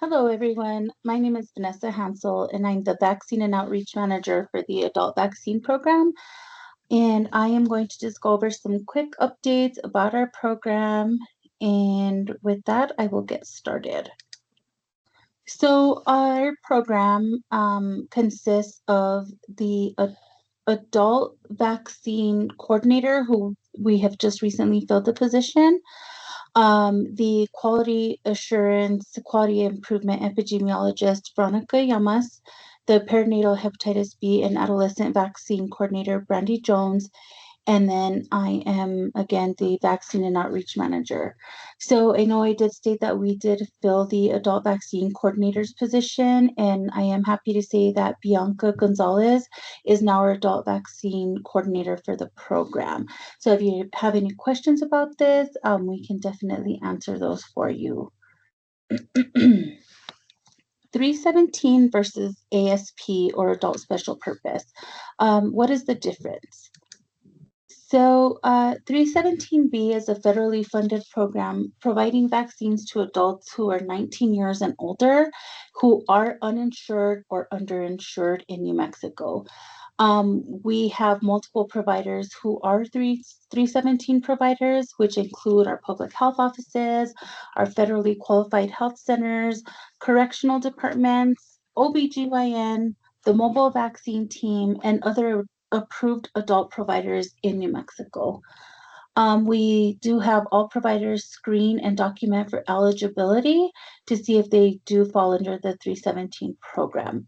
Hello, everyone. My name is Vanessa Hansel, and I'm the Vaccine and Outreach Manager for the Adult Vaccine Program. And I am going to just go over some quick updates about our program. And with that, I will get started. So, our program consists of the adult vaccine coordinator, who we have just recently filled the position, the quality assurance, quality improvement epidemiologist, Veronica Llamas, the perinatal hepatitis B and adolescent vaccine coordinator, Brandy Jones, and then I am again the vaccine and outreach manager. So I know I did state that we did fill the adult vaccine coordinator's position, and I am happy to say that Bianca Gonzalez is now our adult vaccine coordinator for the program. So if you have any questions about this, we can definitely answer those for you. 317 versus ASP or adult special purpose. What is the difference? So, 317B is a federally funded program providing vaccines to adults who are 19 years and older who are uninsured or underinsured in New Mexico. We have multiple providers who are 317 providers, which include our public health offices, our federally qualified health centers, correctional departments, OBGYN, the mobile vaccine team, and other approved adult providers in New Mexico. We do have all providers screen and document for eligibility to see if they do fall under the 317 program.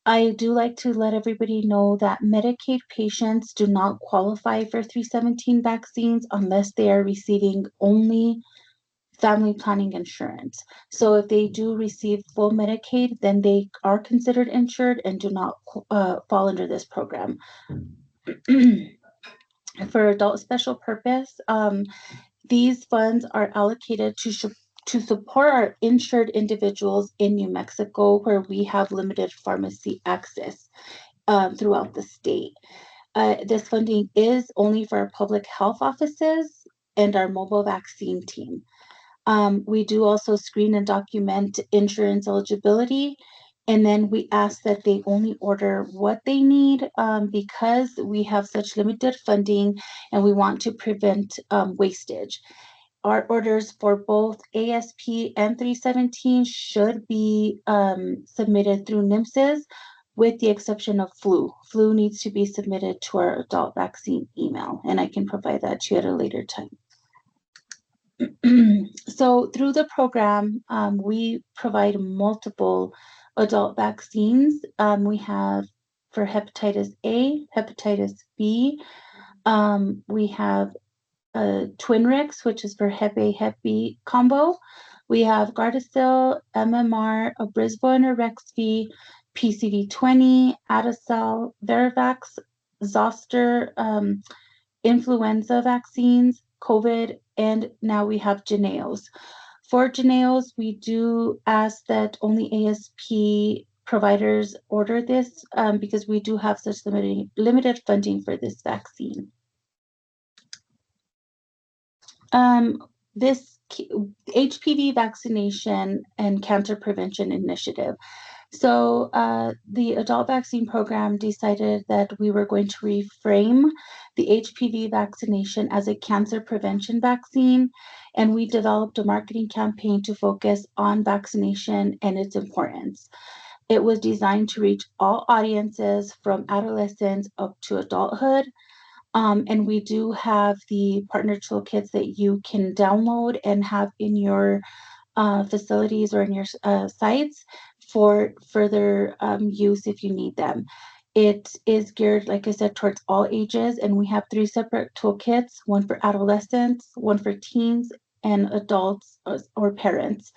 I do like to let everybody know that Medicaid patients do not qualify for 317 vaccines unless they are receiving only family planning insurance. So if they do receive full Medicaid, then they are considered insured and do not fall under this program. For adult special purpose, these funds are allocated to support our insured individuals in New Mexico where we have limited pharmacy access throughout the state. This funding is only for our public health offices and our mobile vaccine team. We do also screen and document insurance eligibility, and then we ask that they only order what they need because we have such limited funding and we want to prevent wastage. Our orders for both ASP and 317 should be submitted through NIMSS with the exception of flu. Flu needs to be submitted to our adult vaccine email, and I can provide that to you at a later time. So through the program, we provide multiple adult vaccines. We have for hepatitis A, hepatitis B. We have Twinrix, which is for Hep A, Hep B combo. We have Gardasil, MMR, Abrysvo and Arexvy, PCV20, Adacel, Verivax, Zoster, influenza vaccines, COVID, and now we have Jynneos. For Jynneos, we do ask that only ASP providers order this because we do have such limited funding for this vaccine. This HPV vaccination and cancer prevention initiative. So the adult vaccine program decided that we were going to reframe the HPV vaccination as a cancer prevention vaccine, and we developed a marketing campaign to focus on vaccination and its importance. It was designed to reach all audiences from adolescents up to adulthood. And we do have the partner toolkits that you can download and have in your facilities or in your sites for further use if you need them. It is geared, like I said, towards all ages, and we have 3 separate toolkits, one for adolescents, one for teens, and adults or parents.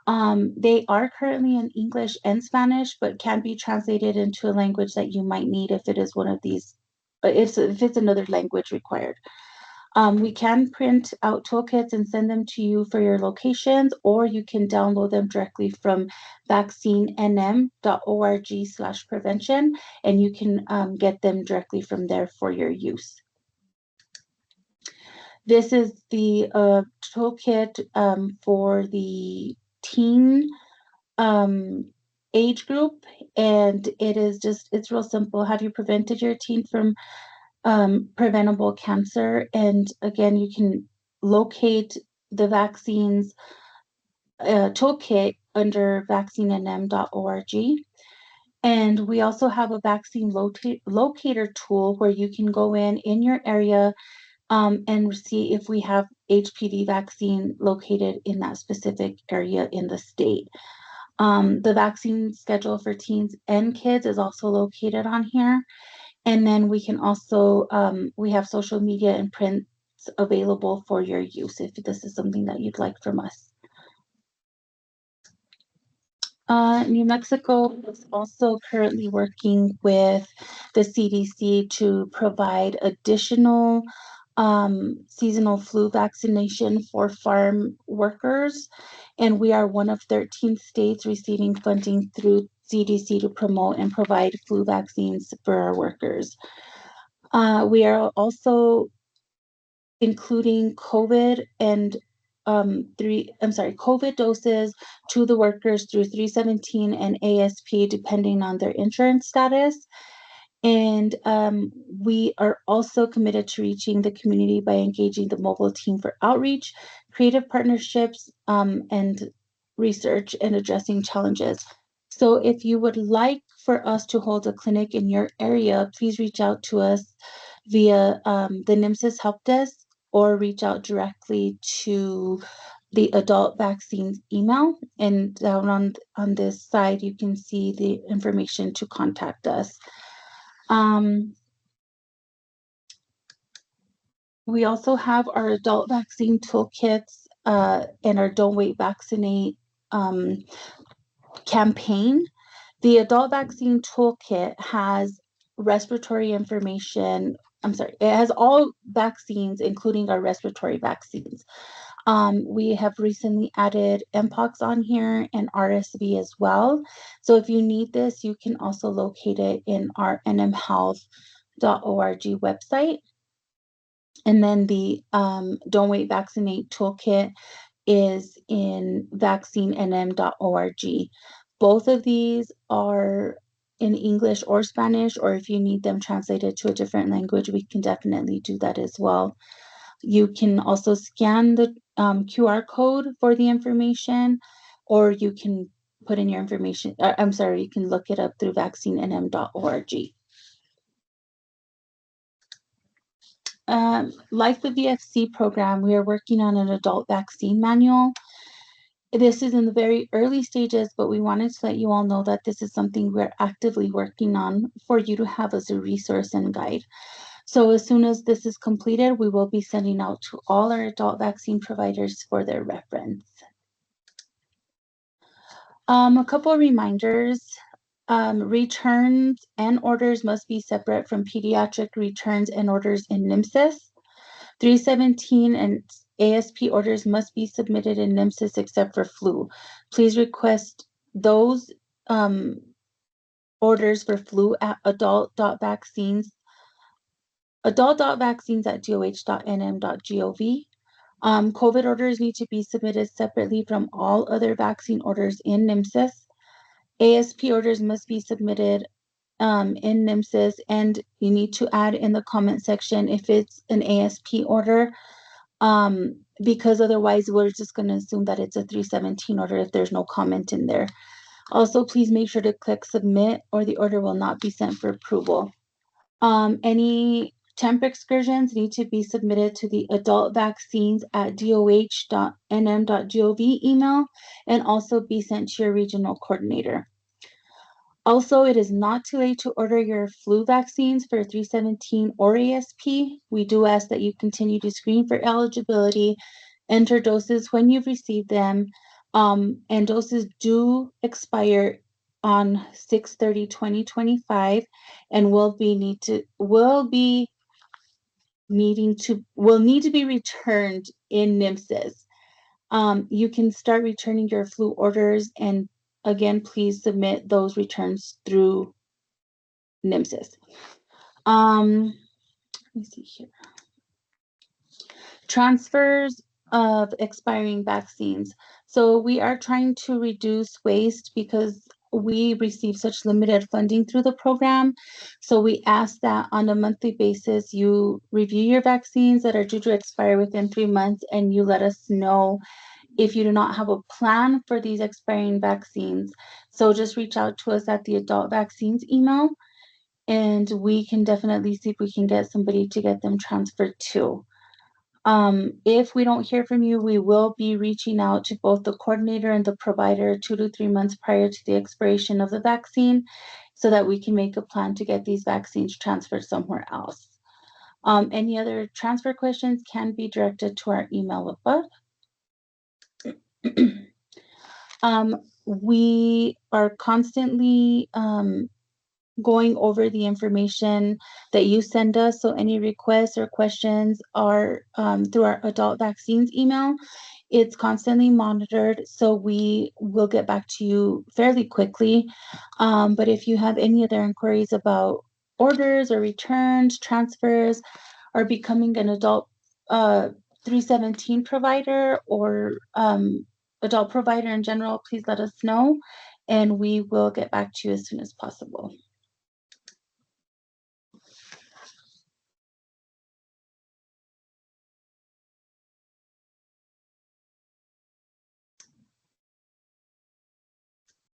They are currently in English and Spanish, but can be translated into a language that you might need if it is one of these, if it's another language required. We can print out toolkits and send them to you for your locations, or you can download them directly from vaccinenm.org/prevention, and you can get them directly from there for your use. This is the toolkit for the teen age group, and it's real simple. Have you prevented your teen from preventable cancer? And again, you can locate the vaccines toolkit under vaccinenm.org. And we also have a vaccine locator tool where you can go in your area and see if we have HPV vaccine located in that specific area in the state. The vaccine schedule for teens and kids is also located on here. And then we can also, we have social media and prints available for your use if this is something that you'd like from us. New Mexico is also currently working with the CDC to provide additional seasonal flu vaccination for farm workers. And we are one of 13 states receiving funding through CDC to promote and provide flu vaccines for our workers. We are also including COVID and COVID doses to the workers through 317 and ASP, depending on their insurance status. And we are also committed to reaching the community by engaging the mobile team for outreach, creative partnerships, and research and addressing challenges. So if you would like for us to hold a clinic in your area, please reach out to us via the NIMSIS help desk or reach out directly to the adult vaccines email. And down on this side, you can see the information to contact us. We also have our adult vaccine toolkits and our Don't Wait Vaccinate campaign. The adult vaccine toolkit has respiratory information. It has all vaccines, including our respiratory vaccines. We have recently added Mpox on here and RSV as well. So if you need this, you can also locate it in our nmhealth.org website. And then the Don't Wait Vaccinate toolkit is in vaccinenm.org. Both of these are in English or Spanish, or if you need them translated to a different language, we can definitely do that as well. You can also scan the QR code for the information, or you can put in your information. You can look it up through vaccinenm.org. Like the VFC program, we are working on an adult vaccine manual. This is in the very early stages, but we wanted to let you all know that this is something we're actively working on for you to have as a resource and guide. So as soon as this is completed, we will be sending out to all our adult vaccine providers for their reference. A couple of reminders. Returns and orders must be separate from pediatric returns and orders in NIMSIS. 317 and ASP orders must be submitted in NIMSIS except for flu. Please request those orders for flu at adult.vaccines at doh.nm.gov. COVID orders need to be submitted separately from all other vaccine orders in NIMSIS. ASP orders must be submitted in NIMSIS, and you need to add in the comment section if it's an ASP order, because otherwise we're just going to assume that it's a 317 order if there's no comment in there. Also, please make sure to click submit or the order will not be sent for approval. Any temp excursions need to be submitted to the adult vaccines at doh.nm.gov email and also be sent to your regional coordinator. Also, it is not too late to order your flu vaccines for 317 or ASP. We do ask that you continue to screen for eligibility, enter doses when you've received them, and doses do expire on 6/30/2025 and will need to be returned in NIMSIS. You can start returning your flu orders, and again, please submit those returns through NIMSIS. Let me see here. Transfers of expiring vaccines. So we are trying to reduce waste because we receive such limited funding through the program. So we ask that on a monthly basis, you review your vaccines that are due to expire within 3 months, and you let us know if you do not have a plan for these expiring vaccines. So just reach out to us at the adult vaccines email, and we can definitely see if we can get somebody to get them transferred to. If we don't hear from you, we will be reaching out to both the coordinator and the provider 2 to 3 months prior to the expiration of the vaccine so that we can make a plan to get these vaccines transferred somewhere else. Any other transfer questions can be directed to our email above. We are constantly going over the information that you send us. So any requests or questions are through our adult vaccines email. It's constantly monitored, so we will get back to you fairly quickly. But if you have any other inquiries about orders or returns, transfers, or becoming an adult 317 provider or adult provider in general, please let us know, and we will get back to you as soon as possible.